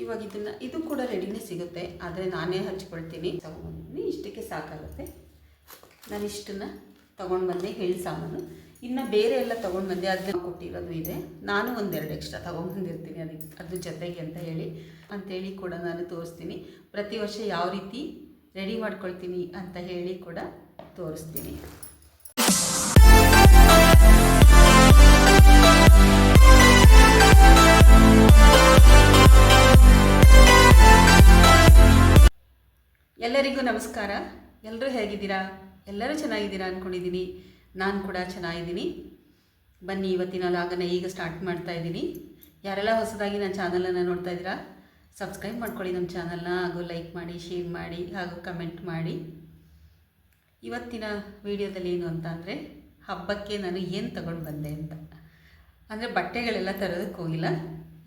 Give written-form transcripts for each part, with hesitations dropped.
ಇವಾಗ ಇದು ಕೂಡ ರೆಡಿನೇ ಸಿಗುತ್ತೆ, ಆದರೆ ನಾನೇ ಹಚ್ಕೊಳ್ತೀನಿ. ತೊಗೊಂಡ್ಬಂದಿದ್ದೀನಿ, ಇಷ್ಟಕ್ಕೆ ಸಾಕಾಗುತ್ತೆ. ನಾನು ಇಷ್ಟನ್ನು ತೊಗೊಂಡು ಬಂದೆ, ಎಳ್ಳು ಸಾಮಾನು. ಇನ್ನು ಬೇರೆ ಎಲ್ಲ ತೊಗೊಂಡು ಬಂದೆ, ಅದನ್ನ ಕೊಟ್ಟಿರೋದು ಇದೆ. ನಾನು ಒಂದೆರಡು ಎಕ್ಸ್ಟ್ರಾ ತೊಗೊಂಡ್ಬಂದಿರ್ತೀನಿ ಅದ್ರ ಜೊತೆಗೆ ಅಂತೇಳಿ ಕೂಡ ನಾನು ತೋರಿಸ್ತೀನಿ. ಪ್ರತಿ ವರ್ಷ ಯಾವ ರೀತಿ ರೆಡಿ ಮಾಡ್ಕೊಳ್ತೀನಿ ಅಂತ ಹೇಳಿ ಕೂಡ ತೋರಿಸ್ತೀನಿ. ಎಲ್ಲರಿಗೂ ನಮಸ್ಕಾರ. ಎಲ್ಲರೂ ಹೇಗಿದ್ದೀರಾ? ಎಲ್ಲರೂ ಚೆನ್ನಾಗಿದ್ದೀರಾ ಅಂದ್ಕೊಂಡಿದ್ದೀನಿ. ನಾನು ಕೂಡ ಚೆನ್ನಾಗಿದ್ದೀನಿ. ಬನ್ನಿ, ಇವತ್ತಿನ ಲಾಗನ್ನು ಈಗ ಸ್ಟಾರ್ಟ್ ಮಾಡ್ತಾ ಇದ್ದೀನಿ. ಯಾರೆಲ್ಲ ಹೊಸದಾಗಿ ನನ್ನ ಚಾನಲನ್ನು ನೋಡ್ತಾ ಇದ್ದೀರಾ, ಸಬ್ಸ್ಕ್ರೈಬ್ ಮಾಡ್ಕೊಳ್ಳಿ ನಮ್ಮ ಚಾನಲ್ನ, ಹಾಗೂ ಲೈಕ್ ಮಾಡಿ, ಶೇರ್ ಮಾಡಿ, ಹಾಗೂ ಕಮೆಂಟ್ ಮಾಡಿ. ಇವತ್ತಿನ ವಿಡಿಯೋದಲ್ಲಿ ಏನು ಅಂತ ಅಂದರೆ, ಹಬ್ಬಕ್ಕೆ ನಾನು ಏನು ತಗೊಂಡು ಬಂದೆ ಅಂತ. ಅಂದರೆ ಬಟ್ಟೆಗಳೆಲ್ಲ ತರೋದಕ್ಕೆ ಹೋಗಿಲ್ಲ,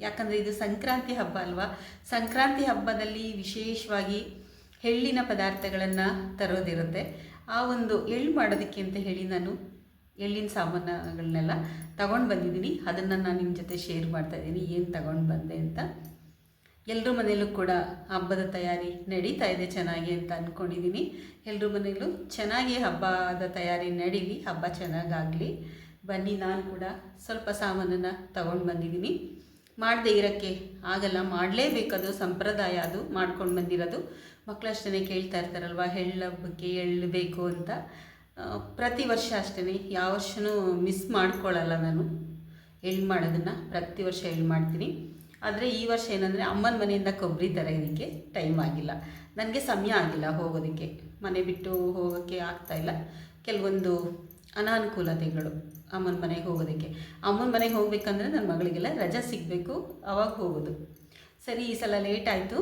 ಯಾಕಂದರೆ ಇದು ಸಂಕ್ರಾಂತಿ ಹಬ್ಬ ಅಲ್ವಾ. ಸಂಕ್ರಾಂತಿ ಹಬ್ಬದಲ್ಲಿ ವಿಶೇಷವಾಗಿ ಎಳ್ಳಿನ ಪದಾರ್ಥಗಳನ್ನು ತರೋದಿರುತ್ತೆ. ಆ ಒಂದು ಎಳ್ಳು ಮಾಡೋದಕ್ಕೆ ಅಂತ ಹೇಳಿ ನಾನು ಎಳ್ಳಿನ ಸಾಮಾನುಗಳನ್ನೆಲ್ಲ ತಗೊಂಡು ಬಂದಿದ್ದೀನಿ. ಅದನ್ನು ನಾನು ನಿಮ್ಮ ಜೊತೆ ಶೇರ್ ಮಾಡ್ತಾಯಿದ್ದೀನಿ, ಏನು ತಗೊಂಡು ಬಂದೆ ಅಂತ. ಎಲ್ಲರ ಮನೆಯಲ್ಲೂ ಕೂಡ ಹಬ್ಬದ ತಯಾರಿ ನಡೀತಾ ಇದೆ ಚೆನ್ನಾಗಿ ಅಂತ ಅಂದ್ಕೊಂಡಿದ್ದೀನಿ. ಎಲ್ಲರ ಮನೆಯಲ್ಲೂ ಚೆನ್ನಾಗಿ ಹಬ್ಬದ ತಯಾರಿ ನಡೀಲಿ, ಹಬ್ಬ ಚೆನ್ನಾಗಾಗಲಿ. ಬನ್ನಿ, ನಾನು ಕೂಡ ಸ್ವಲ್ಪ ಸಾಮಾನನ್ನು ತಗೊಂಡು ಬಂದಿದ್ದೀನಿ. ಮಾಡದೇ ಇರೋಕ್ಕೆ ಆಗಲ್ಲ, ಮಾಡಲೇಬೇಕದು ಸಂಪ್ರದಾಯ, ಅದು ಮಾಡ್ಕೊಂಡು ಬಂದಿರೋದು. ಮಕ್ಕಳಷ್ಟೇ ಕೇಳ್ತಾ ಇರ್ತಾರಲ್ವ, ಎಳ್ಳು ಹಬ್ಬಕ್ಕೆ ಎಳ್ಳು ಬೇಕು ಅಂತ. ಪ್ರತಿ ವರ್ಷ ಅಷ್ಟೇ, ಯಾವ ವರ್ಷವೂ ಮಿಸ್ ಮಾಡ್ಕೊಳ್ಳಲ್ಲ ನಾನು ಎಳ್ಳು ಮಾಡೋದನ್ನು. ಪ್ರತಿ ವರ್ಷ ಎಳ್ಳು ಮಾಡ್ತೀನಿ. ಆದರೆ ಈ ವರ್ಷ ಏನಂದರೆ ಅಮ್ಮನ ಮನೆಯಿಂದ ಕೊಬ್ಬರಿ ತರೋದಕ್ಕೆ ಟೈಮ್ ಆಗಿಲ್ಲ, ನನಗೆ ಸಮಯ ಆಗಿಲ್ಲ ಹೋಗೋದಕ್ಕೆ. ಮನೆ ಬಿಟ್ಟು ಹೋಗೋಕ್ಕೆ ಆಗ್ತಾಯಿಲ್ಲ, ಕೆಲವೊಂದು ಅನಾನುಕೂಲತೆಗಳು ಅಮ್ಮನ ಮನೆಗೆ ಹೋಗೋದಕ್ಕೆ. ಅಮ್ಮನ ಮನೆಗೆ ಹೋಗ್ಬೇಕಂದ್ರೆ ನನ್ನ ಮಗಳಿಗೆಲ್ಲ ರಜೆ ಸಿಗಬೇಕು, ಅವಾಗ ಹೋಗೋದು. ಸರಿ, ಈ ಸಲ ಲೇಟ್ ಆಯಿತು,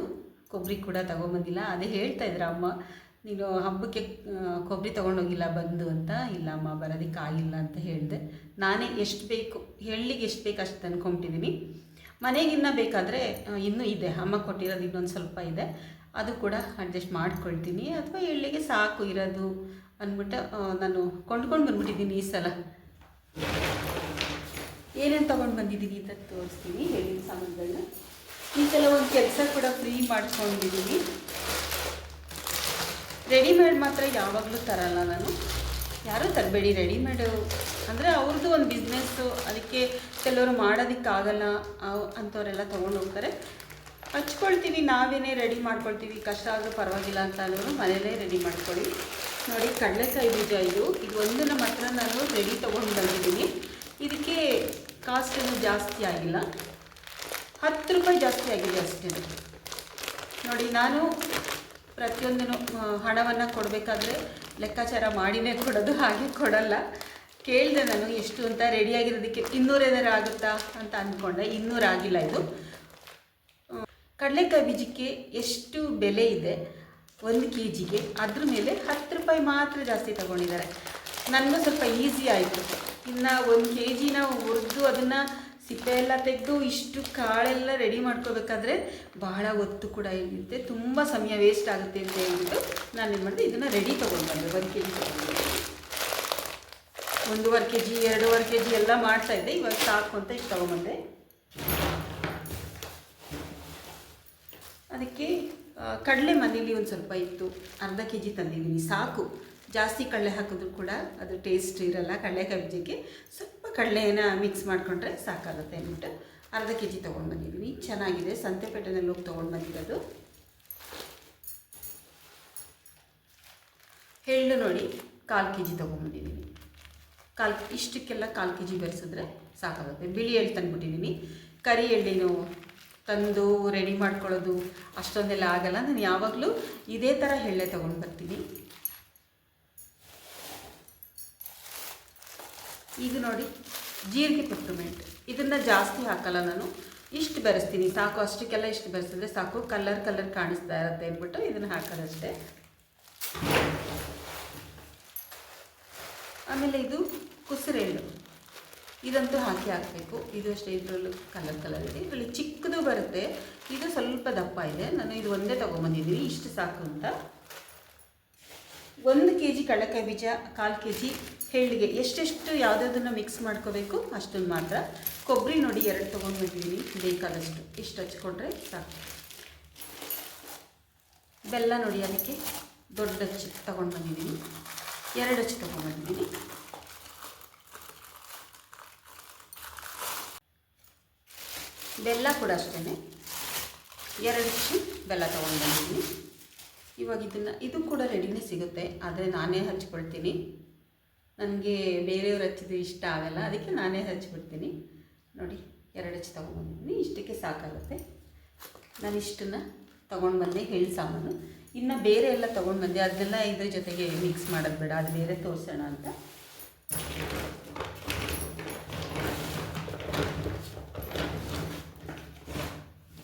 ಕೊಬ್ಬರಿ ಕೂಡ ತೊಗೊಂಬಂದಿಲ್ಲ. ಅದೇ ಹೇಳ್ತಾಯಿದ್ರು ಅಮ್ಮ, ನೀನು ಹಬ್ಬಕ್ಕೆ ಕೊಬ್ಬರಿ ತೊಗೊಂಡೋಗಿಲ್ಲ ಬಂದು ಅಂತ. ಇಲ್ಲ ಅಮ್ಮ, ಬರೋದಕ್ಕಾಗಿಲ್ಲ ಅಂತ ಹೇಳಿದೆ. ನಾನೇ ಎಷ್ಟು ಬೇಕು, ಎಳ್ಳಿಗೆ ಎಷ್ಟು ಬೇಕು ಅಷ್ಟು ತಂದ್ಕೊಂಬಿಟ್ಟಿದ್ದೀನಿ. ಮನೆಗಿನ್ನ ಬೇಕಾದರೆ ಇನ್ನೂ ಇದೆ, ಅಮ್ಮ ಕೊಟ್ಟಿರೋದು ಇನ್ನೊಂದು ಸ್ವಲ್ಪ ಇದೆ, ಅದು ಕೂಡ ಅಡ್ಜಸ್ಟ್ ಮಾಡ್ಕೊಳ್ತೀನಿ. ಅಥವಾ ಎಳ್ಳಿಗೆ ಸಾಕು ಇರೋದು ಅಂದ್ಬಿಟ್ಟು ನಾನು ಕೊಂಡ್ಕೊಂಡು ಬಂದ್ಬಿಟ್ಟಿದ್ದೀನಿ. ಈ ಸಲ ಏನೇನು ತೊಗೊಂಡು ಬಂದಿದ್ದೀನಿ ಅಂತ ತೋರಿಸ್ತೀನಿ, ಎಳ್ಳಿನ ಸಾಮಾನುಗಳನ್ನ. ಈ ಸಲ ಒಂದು ಕೆಲಸ ಕೂಡ ಫ್ರೀ ಮಾಡ್ಕೊಂಡಿದ್ದೀನಿ. ರೆಡಿಮೇಡ್ ಮಾತ್ರ ಯಾವಾಗಲೂ ತರಲ್ಲ ನಾನು, ಯಾರೂ ತರಬೇಡಿ ರೆಡಿಮೇಡು. ಅಂದರೆ ಅವ್ರದ್ದು ಒಂದು ಬಿಸ್ನೆಸ್ಸು, ಅದಕ್ಕೆ ಕೆಲವರು ಮಾಡೋದಕ್ಕಾಗಲ್ಲ ಅಂಥವರೆಲ್ಲ ತೊಗೊಂಡು ಹೋಗ್ತಾರೆ. ಹಚ್ಕೊಳ್ತೀವಿ, ನಾವೇನೇ ರೆಡಿ ಮಾಡ್ಕೊಳ್ತೀವಿ, ಕಷ್ಟ ಆದರೂ ಪರವಾಗಿಲ್ಲ ಅಂತ ಅನ್ನೋರು ಮನೆಯಲ್ಲೇ ರೆಡಿ ಮಾಡ್ಕೊಳ್ಳಿ. ನೋಡಿ, ಕಡಲೆಕಾಯಿ ಬೀಜ ಇದು ಒಂದನ್ನು ಮಾತ್ರ ನಾನು ರೆಡಿ ತೊಗೊಂಡು ಬಂದಿದ್ದೀನಿ. ಇದಕ್ಕೆ ಕಾಸ್ಟ್ ಏನು ಜಾಸ್ತಿ ಆಗಿಲ್ಲ, 10 ರೂಪಾಯಿ ಜಾಸ್ತಿ ಆಗಿದೆ ಅಷ್ಟೇ. ನೋಡಿ, ನಾನು ಪ್ರತಿಯೊಂದೂ ಹಣವನ್ನು ಕೊಡಬೇಕಾದ್ರೆ ಲೆಕ್ಕಾಚಾರ ಮಾಡಿನೇ ಕೊಡೋದು, ಹಾಗೆ ಕೊಡಲ್ಲ. ಕೇಳಿದೆ ನಾನು ಎಷ್ಟು ಅಂತ. ರೆಡಿಯಾಗಿರೋದಕ್ಕೆ 200 ಏನಾರು ಆಗುತ್ತಾ ಅಂತ ಅಂದ್ಕೊಂಡೆ, 200 ಆಗಿಲ್ಲ. ಇದು ಕಡಲೆಕಾಯಿ ಬೀಜಕ್ಕೆ ಎಷ್ಟು ಬೆಲೆ ಇದೆ 1 kgಗೆ, ಅದ್ರ ಮೇಲೆ 10 ರೂಪಾಯಿ ಮಾತ್ರ ಜಾಸ್ತಿ ತೊಗೊಂಡಿದ್ದಾರೆ. ನನಗೂ ಸ್ವಲ್ಪ ಈಸಿ ಆಯಿತು. ಇನ್ನು 1 kgನ ಹುರಿದು ಅದನ್ನು ಸಿಪ್ಪೆ ಎಲ್ಲ ತೆಗೆದು ಇಷ್ಟು ಕಾಳೆಲ್ಲ ರೆಡಿ ಮಾಡ್ಕೋಬೇಕಾದ್ರೆ ಬಹಳ ಹೊತ್ತು ಕೂಡ ಇರುತ್ತೆ, ತುಂಬ ಸಮಯ ವೇಸ್ಟ್ ಆಗುತ್ತೆ ಅಂತ ಹೇಳ್ಬಿಟ್ಟು ನಾನು ಏನು ಮಾಡಿದೆ, ಇದನ್ನು ರೆಡಿ ತೊಗೊಂಡು ಬಂದೆ. 1 kg ತೊಗೊಂಡು 1.5 kg 2.5 kg ಎಲ್ಲ ಮಾಡ್ತಾಯಿದ್ದೆ. ಇವಾಗ ಸಾಕು ಅಂತ ಇಷ್ಟು ತೊಗೊಂಬಂದೆ. ಅದಕ್ಕೆ ಕಡಲೆ ಮನೇಲಿ ಒಂದು ಸ್ವಲ್ಪ ಇತ್ತು, 1/2 kg ತಂದಿದ್ದೀನಿ, ಸಾಕು. ಜಾಸ್ತಿ ಕಡಲೆ ಹಾಕಿದ್ರು ಕೂಡ ಅದು ಟೇಸ್ಟ್ ಇರಲ್ಲ. ಕಡಲೆಕಾಯಿ ಬೀಜಕ್ಕೆ ಸ್ವಲ್ಪ ಕಡಲೆನ ಮಿಕ್ಸ್ ಮಾಡಿಕೊಂಡ್ರೆ ಸಾಕಾಗುತ್ತೆ ಅಂದ್ಬಿಟ್ಟು 1/2 kg ತೊಗೊಂಡು ಬಂದಿದ್ದೀನಿ. ಚೆನ್ನಾಗಿದೆ, ಸಂತೆಪೇಟೆನಲ್ಲಿ ಹೋಗಿ ತೊಗೊಂಡು ಬಂದಿರೋದು. ಎಳ್ಳು ನೋಡಿ 1/4 kg ತೊಗೊಂಡ್ಬಂದಿದ್ದೀನಿ. ಇಷ್ಟಕ್ಕೆಲ್ಲ 1/4 kg ಬೆರೆಸಿದ್ರೆ ಸಾಕಾಗುತ್ತೆ. ಬಿಳಿ ಎಳ್ಳು ತಂದುಬಿಟ್ಟಿದ್ದೀನಿ. ಕರಿ ಎಳ್ಳೇನು ತಂದು ರೆಡಿ ಮಾಡ್ಕೊಳ್ಳೋದು ಅಷ್ಟೊಂದೆಲ್ಲ ಆಗಲ್ಲ. ನಾನು ಯಾವಾಗಲೂ ಇದೇ ಥರ ಎಳ್ಳೆ ತೊಗೊಂಡು ಬರ್ತೀನಿ. ಈಗ ನೋಡಿ, ಜೀರಿಗೆ ಪುಟ್ಟುಮೆಂಟ್ ಇದನ್ನು ಜಾಸ್ತಿ ಹಾಕಲ್ಲ ನಾನು, ಇಷ್ಟು ಬೆರೆಸ್ತೀನಿ ಸಾಕು. ಅಷ್ಟಕ್ಕೆಲ್ಲ ಇಷ್ಟು ಬೆರೆಸಿದ್ರೆ ಸಾಕು, ಕಲರ್ ಕಾಣಿಸ್ತಾ ಇರುತ್ತೆ ಅಂದ್ಬಿಟ್ಟು ಇದನ್ನು ಹಾಕೋದಷ್ಟೇ. ಆಮೇಲೆ ಇದು ಕುಸುರೆಳ್ಳು, ಇದಂತೂ ಹಾಕಬೇಕು. ಇದು ಅಷ್ಟೇ, ಇದರಲ್ಲೂ ಕಲರ್ ಇದೆ. ಇದರಲ್ಲಿ ಚಿಕ್ಕದು ಬರುತ್ತೆ, ಇದು ಸ್ವಲ್ಪ ದಪ್ಪ ಇದೆ. ನಾನು ಇದು ಒಂದೇ ತೊಗೊಂಬಂದಿದ್ದೀನಿ, ಇಷ್ಟು ಸಾಕು ಅಂತ. 1 kg ಕಡಲೆಕಾಯಿ ಬೀಜ, 1/4 kg ಎಳ್ಳಿಗೆ ಎಷ್ಟೆಷ್ಟು ಯಾವುದನ್ನು ಮಿಕ್ಸ್ ಮಾಡ್ಕೋಬೇಕು ಅಷ್ಟನ್ನು ಮಾತ್ರ. ಕೊಬ್ಬರಿ ನೋಡಿ 2 ತೊಗೊಂಡು ಬಂದಿದ್ದೀನಿ, ಬೇಕಾದಷ್ಟು. ಇಷ್ಟು ಹಚ್ಕೊಂಡ್ರೆ ಸಾಕು. ಬೆಲ್ಲ ನೋಡಿ ಅದಕ್ಕೆ ದೊಡ್ಡ ಅಚ್ಚು ತೊಗೊಂಡು ಬಂದಿದ್ದೀನಿ, 2 ಅಚ್ಚು ತೊಗೊಂಡ್ಬಂದಿದ್ದೀನಿ. ಬೆಲ್ಲ ಕೂಡ ಅಷ್ಟೇ 2 ಅಚ್ಚು ಬೆಲ್ಲ ತೊಗೊಂಡು ಬಂದಿದ್ದೀನಿ. ಇವಾಗ ಇದು ಕೂಡ ರೆಡಿನೇ ಸಿಗುತ್ತೆ, ಆದರೆ ನಾನೇ ಹಚ್ಕೊಳ್ತೀನಿ. ನನಗೆ ಬೇರೆಯವ್ರು ಹಚ್ಚಿದ್ದು ಇಷ್ಟ ಆಗಲ್ಲ, ಅದಕ್ಕೆ ನಾನೇ ಹಚ್ಚಿಬಿಡ್ತೀನಿ. ನೋಡಿ 2 ಅಚ್ಚು ತೊಗೊಂಡ್ಬಂದಿದ್ದೀನಿ, ಇಷ್ಟಕ್ಕೆ ಸಾಕಾಗುತ್ತೆ. ನಾನು ಇಷ್ಟನ್ನು ತೊಗೊಂಡು ಬಂದೆ ಎಳ್ಳು ಸಾಮಾನು. ಇನ್ನು ಬೇರೆ ಎಲ್ಲ ತೊಗೊಂಡು ಬಂದೆ, ಅದನ್ನೆಲ್ಲ ಇದ್ರ ಜೊತೆಗೆ ಮಿಕ್ಸ್ ಮಾಡೋದು ಬೇಡ, ಅದು ಬೇರೆ ತೋರಿಸೋಣ ಅಂತ.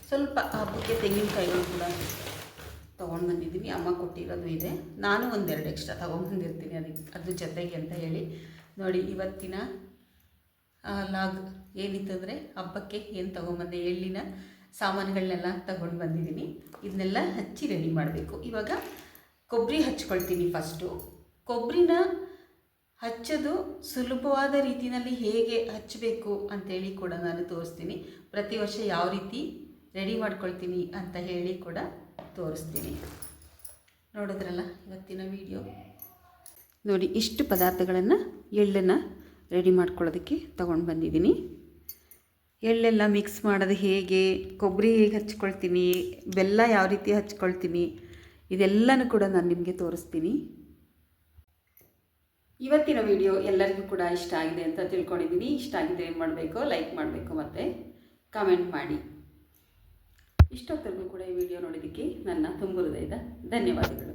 ಸ್ವಲ್ಪ ಹಬ್ಬಕ್ಕೆ ತೆಂಗಿನಕಾಯಿಗಳು ಕೂಡ ತೊಗೊಂಡು ಬಂದಿದ್ದೀನಿ, ಅಮ್ಮ ಕೊಟ್ಟಿರೋದು ಇದೆ. ನಾನು 1-2 ಎಕ್ಸ್ಟ್ರಾ ತೊಗೊಂಡ್ಬಂದಿರ್ತೀನಿ ಅದ್ರ ಜೊತೆಗೆ ಅಂತ ಹೇಳಿ. ನೋಡಿ ಇವತ್ತಿನ ಲಾಗ್ ಏನಿತ್ತಂದರೆ ಹಬ್ಬಕ್ಕೆ ಏನು ತೊಗೊಂಬಂದೆ, ಎಳ್ಳಿನ ಸಾಮಾನುಗಳನ್ನೆಲ್ಲ ತಗೊಂಡು ಬಂದಿದ್ದೀನಿ. ಇದನ್ನೆಲ್ಲ ಹಚ್ಚಿ ರೆಡಿ ಮಾಡಬೇಕು. ಇವಾಗ ಕೊಬ್ಬರಿ ಹಚ್ಕೊಳ್ತೀನಿ. ಫಸ್ಟು ಕೊಬ್ಬರಿನ ಹಚ್ಚೋದು ಸುಲಭವಾದ ರೀತಿಯಲ್ಲಿ ಹೇಗೆ ಹಚ್ಚಬೇಕು ಅಂಥೇಳಿ ಕೂಡ ನಾನು ತೋರಿಸ್ತೀನಿ. ಪ್ರತಿ ವರ್ಷ ಯಾವ ರೀತಿ ರೆಡಿ ಮಾಡ್ಕೊಳ್ತೀನಿ ಅಂತ ಹೇಳಿ ಕೂಡ ತೋರಿಸ್ತೀನಿ. ನೋಡಿದ್ರಲ್ಲ ಇವತ್ತಿನ ವಿಡಿಯೋ. ನೋಡಿ ಇಷ್ಟು ಪದಾರ್ಥಗಳನ್ನು ಎಳ್ಳನ್ನು ರೆಡಿ ಮಾಡ್ಕೊಳ್ಳೋದಕ್ಕೆ ತೊಗೊಂಡು ಬಂದಿದ್ದೀನಿ. ಎಳ್ಳೆಲ್ಲ ಮಿಕ್ಸ್ ಮಾಡೋದು ಹೇಗೆ, ಕೊಬ್ಬರಿ ಹೇಗೆ ಹಚ್ಕೊಳ್ತೀನಿ, ಬೆಲ್ಲ ಯಾವ ರೀತಿ ಹಚ್ಕೊಳ್ತೀನಿ, ಇದೆಲ್ಲನೂ ಕೂಡ ನಾನು ನಿಮಗೆ ತೋರಿಸ್ತೀನಿ. ಇವತ್ತಿನ ವಿಡಿಯೋ ಎಲ್ಲರಿಗೂ ಕೂಡ ಇಷ್ಟ ಆಗಿದೆ ಅಂತ ತಿಳ್ಕೊಂಡಿದ್ದೀನಿ. ಇಷ್ಟ ಆಗಿದೆ ಏನು ಮಾಡಬೇಕು, ಲೈಕ್ ಮಾಡಬೇಕು ಮತ್ತು ಕಾಮೆಂಟ್ ಮಾಡಿ. ಇಷ್ಟೊತ್ತರೆಗೂ ಕೂಡ ಈ ವಿಡಿಯೋ ನೋಡಿದ್ದಕ್ಕೆ ನನ್ನ ತುಂಬ ಹೃದಯದ ಧನ್ಯವಾದಗಳು.